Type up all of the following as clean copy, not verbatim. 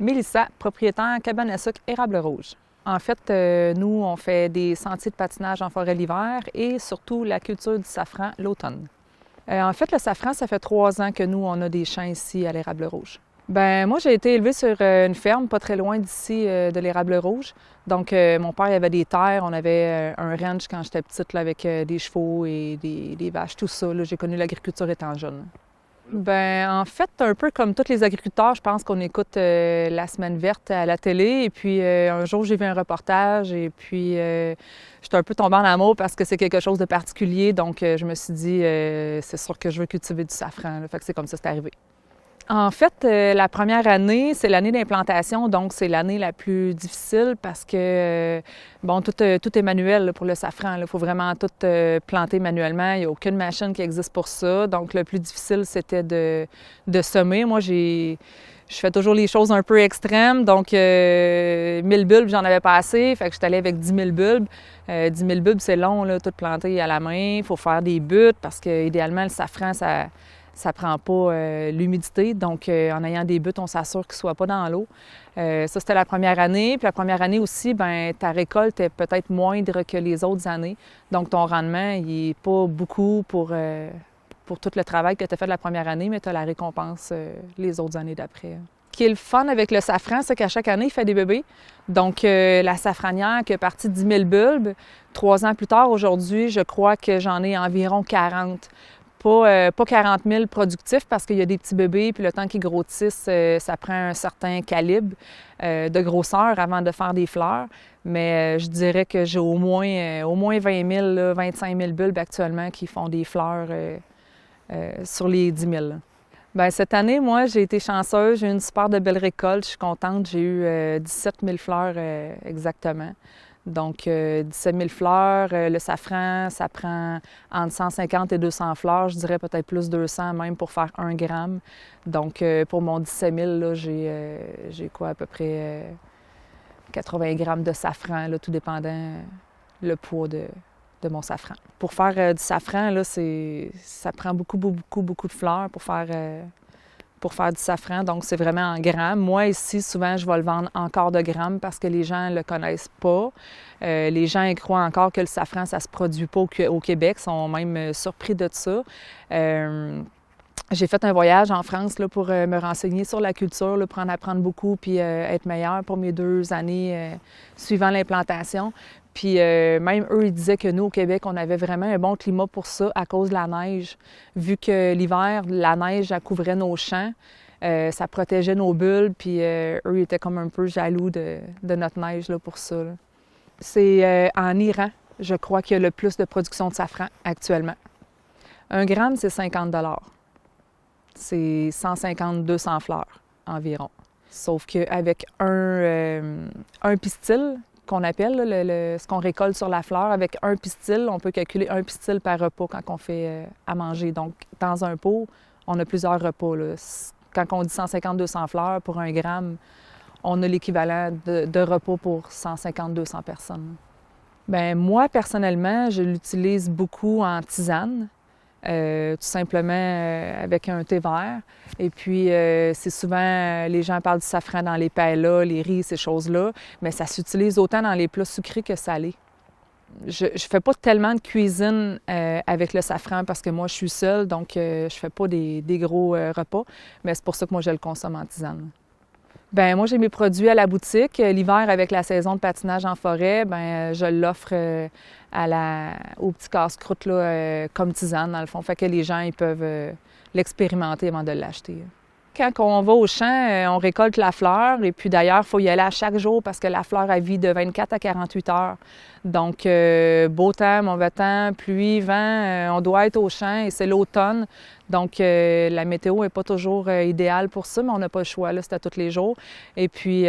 Mélissa, propriétaire cabane à sucre Érable Rouge. En fait, nous, on fait des sentiers de patinage en forêt l'hiver et surtout la culture du safran l'automne. En fait, le safran, ça fait 3 ans que nous, on a des champs ici à l'Érable Rouge. Moi, j'ai été élevée sur une ferme pas très loin d'ici de l'Érable Rouge. Donc, mon père il avait des terres, on avait un ranch quand j'étais petite là, avec des chevaux et des vaches, tout ça. J'ai connu l'agriculture étant jeune. En fait, un peu comme tous les agriculteurs, je pense qu'on écoute la semaine verte à la télé. Et puis, un jour, j'ai vu un reportage et puis j'étais un peu tombée en amour parce que c'est quelque chose de particulier. Donc, je me suis dit, c'est sûr que je veux cultiver du safran. Fait que c'est comme ça que c'est arrivé. En fait, la première année, c'est l'année d'implantation, donc c'est l'année la plus difficile parce que, tout est manuel là, pour le safran. Il faut vraiment tout planter manuellement. Il n'y a aucune machine qui existe pour ça. Donc, le plus difficile, c'était de semer. Moi, je fais toujours les choses un peu extrêmes. Donc, 1000 bulbes, j'en avais pas assez. Fait que je suis allée avec 10 000 bulbes. 10 000 bulbes, c'est long, là, tout planter à la main. Il faut faire des buttes parce que, idéalement, le safran, ça prend pas l'humidité. Donc, en ayant des buttes, on s'assure qu'ils ne soient pas dans l'eau. Ça, c'était la première année. Puis la première année aussi, ta récolte est peut-être moindre que les autres années. Donc, ton rendement, il n'est pas beaucoup pour tout le travail que tu as fait la première année, mais tu as la récompense les autres années d'après. Ce qui est le fun avec le safran, c'est qu'à chaque année, il fait des bébés. Donc, la safranière qui est partie de 10 000 bulbes, 3 ans plus tard, aujourd'hui, je crois que j'en ai environ 40. Pas 40 000 productifs parce qu'il y a des petits bébés, puis le temps qu'ils grossissent, ça prend un certain calibre de grosseur avant de faire des fleurs. Mais je dirais que j'ai au moins 20 000, là, 25 000 bulbes actuellement qui font des fleurs sur les 10 000. Cette année, moi, j'ai été chanceuse. J'ai eu une super de belle récolte. Je suis contente. J'ai eu 17 000 fleurs exactement. Donc, 17 000 fleurs. Le safran, ça prend entre 150 et 200 fleurs. Je dirais peut-être plus 200 même pour faire 1 gramme. Donc, pour mon 17 000, là, j'ai quoi, à peu près 80 grammes de safran, là, tout dépendant le poids de mon safran. Pour faire du safran, là, ça prend beaucoup de fleurs pour faire du safran. Donc, c'est vraiment en grammes. Moi, ici, souvent, je vais le vendre en quart de gramme parce que les gens ne le connaissent pas. Les gens ils croient encore que le safran, ça ne se produit pas au Québec. Ils sont même surpris de ça. J'ai fait un voyage en France là, pour me renseigner sur la culture, là, pour en apprendre beaucoup puis être meilleure pour mes 2 années suivant l'implantation. Puis même eux, ils disaient que nous, au Québec, on avait vraiment un bon climat pour ça à cause de la neige. Vu que l'hiver, la neige, elle couvrait nos champs, ça protégeait nos bulbes, puis eux, ils étaient comme un peu jaloux de notre neige là, pour ça. Là. C'est en Iran, je crois, qu'il y a le plus de production de safran actuellement. 1 gramme, c'est 50 $. C'est 150-200 fleurs environ. Sauf qu'avec un pistil, qu'on appelle, là, ce qu'on récolte sur la fleur, avec un pistil, on peut calculer 1 pistil par repas quand on fait à manger. Donc, dans un pot, on a plusieurs repas. Là. Quand on dit 150-200 fleurs pour 1 gramme, on a l'équivalent de repas pour 150-200 personnes. Moi, personnellement, je l'utilise beaucoup en tisane. Tout simplement avec un thé vert. Et puis, c'est souvent, les gens parlent du safran dans les paellas, les riz, ces choses-là, mais ça s'utilise autant dans les plats sucrés que salés. Je ne fais pas tellement de cuisine avec le safran parce que moi, je suis seule, donc je ne fais pas des gros repas, mais c'est pour ça que moi, je le consomme en tisane. Moi, j'ai mes produits à la boutique. L'hiver, avec la saison de patinage en forêt, je l'offre au petit casse-croûte là, comme tisane, dans le fond. Fait que les gens ils peuvent l'expérimenter avant de l'acheter. Quand on va au champ, on récolte la fleur. Et puis d'ailleurs, il faut y aller à chaque jour parce que la fleur a vie de 24 à 48 heures. Donc, beau temps, mauvais temps, pluie, vent, on doit être au champ et c'est l'automne. Donc, la météo n'est pas toujours idéale pour ça, mais on n'a pas le choix, là, c'est à tous les jours. Et puis,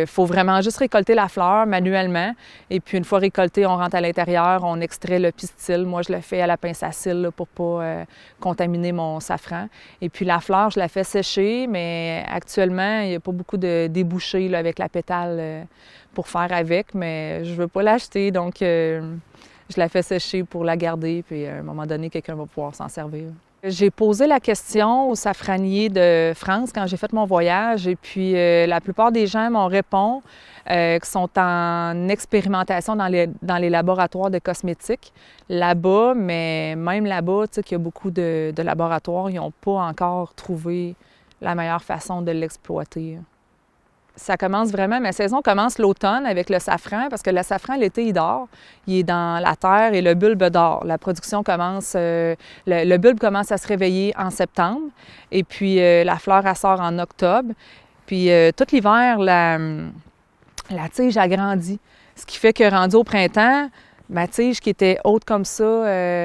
Faut vraiment juste récolter la fleur manuellement. Et puis, une fois récoltée, on rentre à l'intérieur, on extrait le pistil. Moi, je le fais à la pince à cils là, pour ne pas contaminer mon safran. Et puis, la fleur, je la fais sécher, mais actuellement, il n'y a pas beaucoup de débouchés là, avec la pétale pour faire avec, mais je ne veux pas l'acheter, donc je la fais sécher pour la garder, puis à un moment donné, quelqu'un va pouvoir s'en servir. J'ai posé la question aux safraniers de France quand j'ai fait mon voyage et puis la plupart des gens m'ont répondu qu'ils sont en expérimentation dans les laboratoires de cosmétiques là-bas, mais même là-bas, tu sais qu'il y a beaucoup de laboratoires, ils n'ont pas encore trouvé la meilleure façon de l'exploiter. Ça commence vraiment, ma saison commence l'automne avec le safran, parce que le safran, l'été, il dort. Il est dans la terre et le bulbe dort. La production commence, le bulbe commence à se réveiller en septembre, et puis la fleur, elle sort en octobre. Puis tout l'hiver, la tige agrandit. Ce qui fait que rendu au printemps, ma tige qui était haute comme ça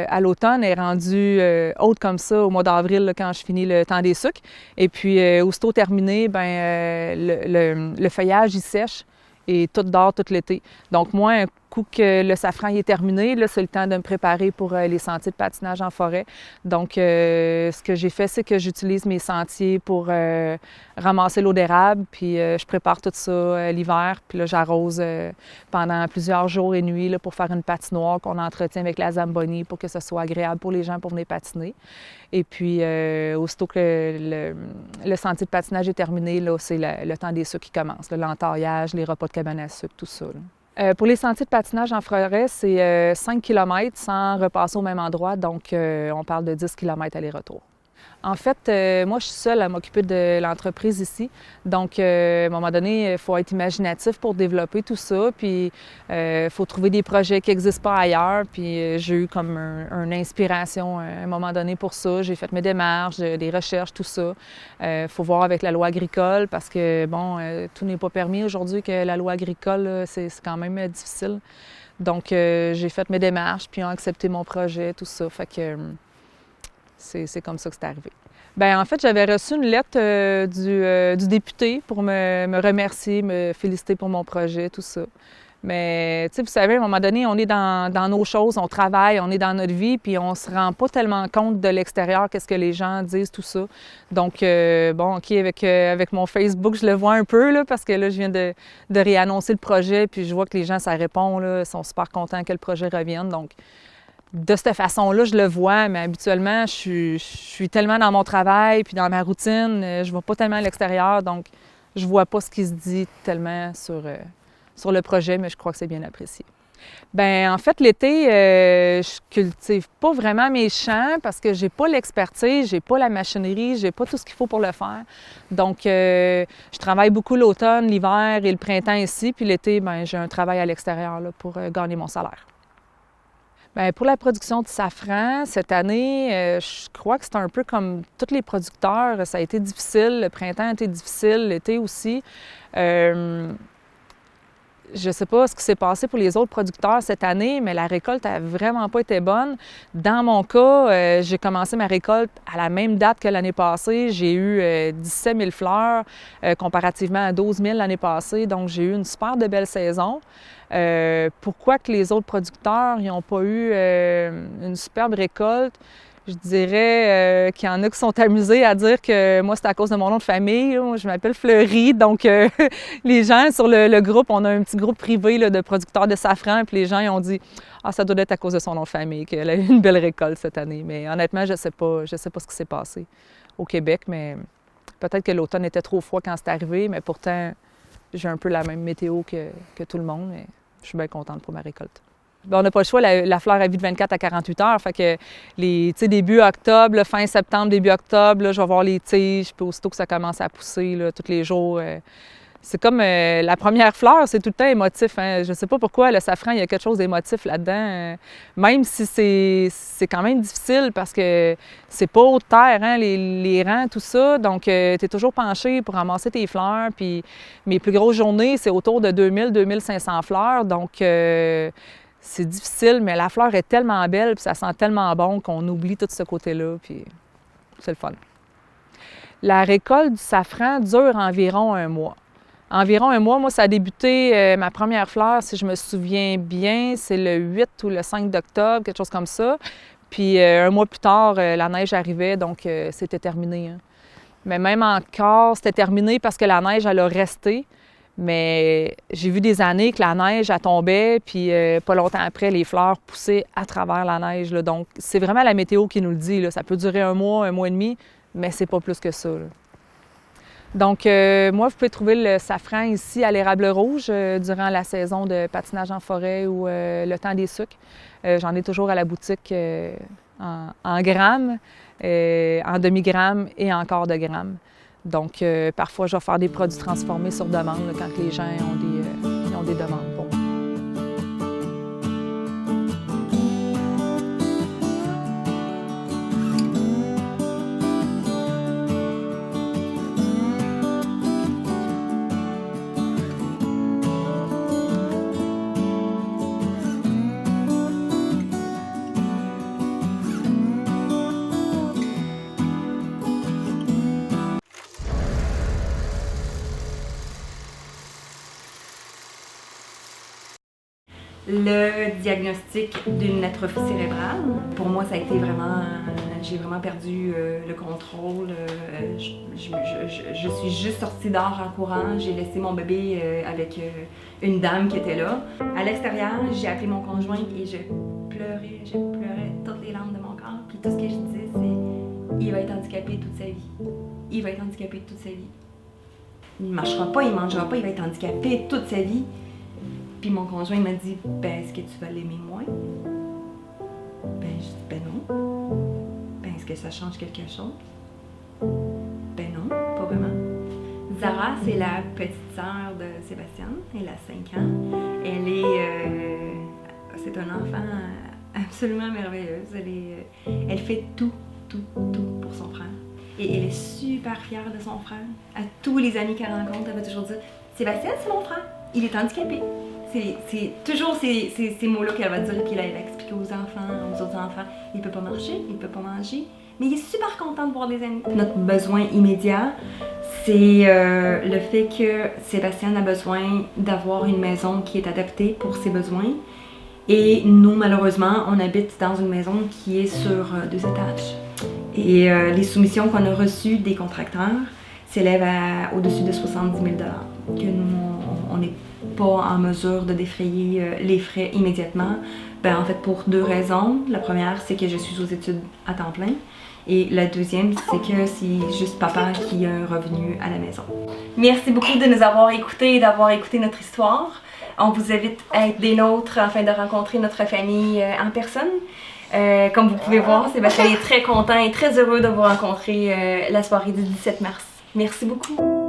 à l'automne est rendue haute comme ça au mois d'avril quand je finis le temps des sucres. Et puis, aussitôt terminé, le feuillage, il sèche et tout dort tout l'été. Donc, moi, un coup que le safran est terminé, là, c'est le temps de me préparer pour les sentiers de patinage en forêt. Donc, ce que j'ai fait, c'est que j'utilise mes sentiers pour ramasser l'eau d'érable, puis je prépare tout ça l'hiver, puis là, j'arrose pendant plusieurs jours et nuits là, pour faire une patinoire qu'on entretient avec la Zamboni pour que ce soit agréable pour les gens pour venir patiner. Et puis, aussitôt que le sentier de patinage est terminé, là, c'est le temps des sucres qui commence, l'entaillage, les repas de cabane à sucre, tout ça. Pour les sentiers de patinage en forêt, c'est 5 km sans repasser au même endroit, donc on parle de 10 km aller-retour. En fait, moi, je suis seule à m'occuper de l'entreprise ici. Donc, à un moment donné, il faut être imaginatif pour développer tout ça. Puis, il faut trouver des projets qui n'existent pas ailleurs. Puis, j'ai eu comme une inspiration à un moment donné pour ça. J'ai fait mes démarches, des recherches, tout ça. Il faut voir avec la loi agricole parce que, bon, tout n'est pas permis aujourd'hui que la loi agricole, c'est quand même difficile. Donc, j'ai fait mes démarches, puis ils ont accepté mon projet, tout ça. Fait que c'est comme ça que c'est arrivé. Bien, en fait, j'avais reçu une lettre du député pour me remercier, me féliciter pour mon projet, tout ça. Mais, tu sais, vous savez, à un moment donné, on est dans nos choses, on travaille, on est dans notre vie, puis on se rend pas tellement compte de l'extérieur, qu'est-ce que les gens disent, tout ça. Donc, bon, OK, avec mon Facebook, je le vois un peu, là, parce que là, je viens de réannoncer le projet, puis je vois que les gens, ça répond, là, ils sont super contents que le projet revienne. Donc, de cette façon-là, je le vois, mais habituellement, je suis tellement dans mon travail puis dans ma routine, je ne vois pas tellement à l'extérieur, donc je ne vois pas ce qui se dit tellement sur le projet, mais je crois que c'est bien apprécié. Bien, en fait, l'été, je cultive pas vraiment mes champs parce que j'ai pas l'expertise, j'ai pas la machinerie, j'ai pas tout ce qu'il faut pour le faire. Donc, je travaille beaucoup l'automne, l'hiver et le printemps ici, puis l'été, bien, j'ai un travail à l'extérieur là, pour gagner mon salaire. Bien, pour la production de safran, cette année, je crois que c'est un peu comme tous les producteurs. Ça a été difficile. Le printemps a été difficile, l'été aussi. Je ne sais pas ce qui s'est passé pour les autres producteurs cette année, mais la récolte n'a vraiment pas été bonne. Dans mon cas, j'ai commencé ma récolte à la même date que l'année passée. J'ai eu 17 000 fleurs comparativement à 12 000 l'année passée. Donc, j'ai eu une super de belle saison. Pourquoi que les autres producteurs n'ont pas eu une superbe récolte? Je dirais qu'il y en a qui sont amusés à dire que moi, c'est à cause de mon nom de famille. Là. Je m'appelle Fleury. Donc, les gens sur le groupe, on a un petit groupe privé là, de producteurs de safran. Puis les gens ils ont dit « Ah, ça doit être à cause de son nom de famille qu'elle a eu une belle récolte cette année. » Mais honnêtement, je ne sais pas ce qui s'est passé au Québec. Mais peut-être que l'automne était trop froid quand c'est arrivé. Mais pourtant, j'ai un peu la même météo que tout le monde. Mais je suis bien contente pour ma récolte. Bien, on n'a pas le choix, la fleur a vie de 24 à 48 heures. Fait que début octobre, fin septembre, début octobre, là, je vais voir les tiges, puis aussitôt que ça commence à pousser, là, tous les jours. C'est comme la première fleur, c'est tout le temps émotif. Hein? Je ne sais pas pourquoi, le safran, il y a quelque chose d'émotif là-dedans. Même si c'est quand même difficile parce que c'est pas haute terre, hein, les rangs, tout ça. Donc, tu es toujours penché pour ramasser tes fleurs. Puis mes plus grosses journées, c'est autour de 2000-2500 fleurs. Donc, c'est difficile, mais la fleur est tellement belle, puis ça sent tellement bon qu'on oublie tout ce côté-là, puis c'est le fun. La récolte du safran dure environ un mois. Environ un mois. Moi, ça a débuté, ma première fleur, si je me souviens bien, c'est le 8 ou le 5 d'octobre, quelque chose comme ça. Puis un mois plus tard, la neige arrivait, donc c'était terminé. Hein. Mais même encore, c'était terminé parce que la neige, elle a resté. Mais j'ai vu des années que la neige, elle tombait, puis pas longtemps après, les fleurs poussaient à travers la neige. Là. Donc, c'est vraiment la météo qui nous le dit. Là. Ça peut durer un mois et demi, mais c'est pas plus que ça. Là. Donc, moi, vous pouvez trouver le safran ici à l'érable rouge durant la saison de patinage en forêt ou le temps des sucres. J'en ai toujours à la boutique en grammes, en demi-grammes et en quart de gramme. Donc, parfois, je vais faire des produits transformés sur demande là, quand les gens ont des demandes pour moi. Le diagnostic d'une atrophie cérébrale, pour moi, ça a été vraiment... J'ai vraiment perdu le contrôle. Je suis juste sortie dehors en courant. J'ai laissé mon bébé avec une dame qui était là. À l'extérieur, j'ai appelé mon conjoint et je pleurais toutes les larmes de mon corps. Puis tout ce que je disais, c'est il va être handicapé toute sa vie. Il va être handicapé toute sa vie. Il ne marchera pas, il ne mangera pas, il va être handicapé toute sa vie. Puis mon conjoint m'a dit, ben, est-ce que tu vas l'aimer moins? Ben, je dis, ben non. Ben, est-ce que ça change quelque chose? Ben non, pas vraiment. Zara, c'est la petite sœur de Sébastien. Elle a 5 ans. Elle est... c'est un enfant absolument merveilleuse. Elle fait tout pour son frère. Et elle est super fière de son frère. À tous les amis qu'elle rencontre, elle va toujours dire, Sébastien, c'est mon frère. Il est handicapé. C'est toujours ces mots-là qu'elle va dire, puis là, elle va expliquer aux enfants, aux autres enfants. Il peut pas marcher, il peut pas manger, mais il est super content de voir des amis. Notre besoin immédiat, c'est le fait que Sébastien a besoin d'avoir une maison qui est adaptée pour ses besoins. Et nous, malheureusement, on habite dans une maison qui est sur 2 étages. Et les soumissions qu'on a reçues des contracteurs s'élèvent à au-dessus de 70 000 $, que nous, on n'est pas en mesure de défrayer les frais immédiatement. Ben, en fait, pour 2 raisons. La première, c'est que je suis aux études à temps plein. Et la deuxième, c'est que c'est juste papa qui a un revenu à la maison. Merci beaucoup de nous avoir écoutés et d'avoir écouté notre histoire. On vous invite à être des nôtres afin de rencontrer notre famille en personne. Comme vous pouvez voir, Sébastien est très content et très heureux de vous rencontrer la soirée du 17 mars. Merci beaucoup.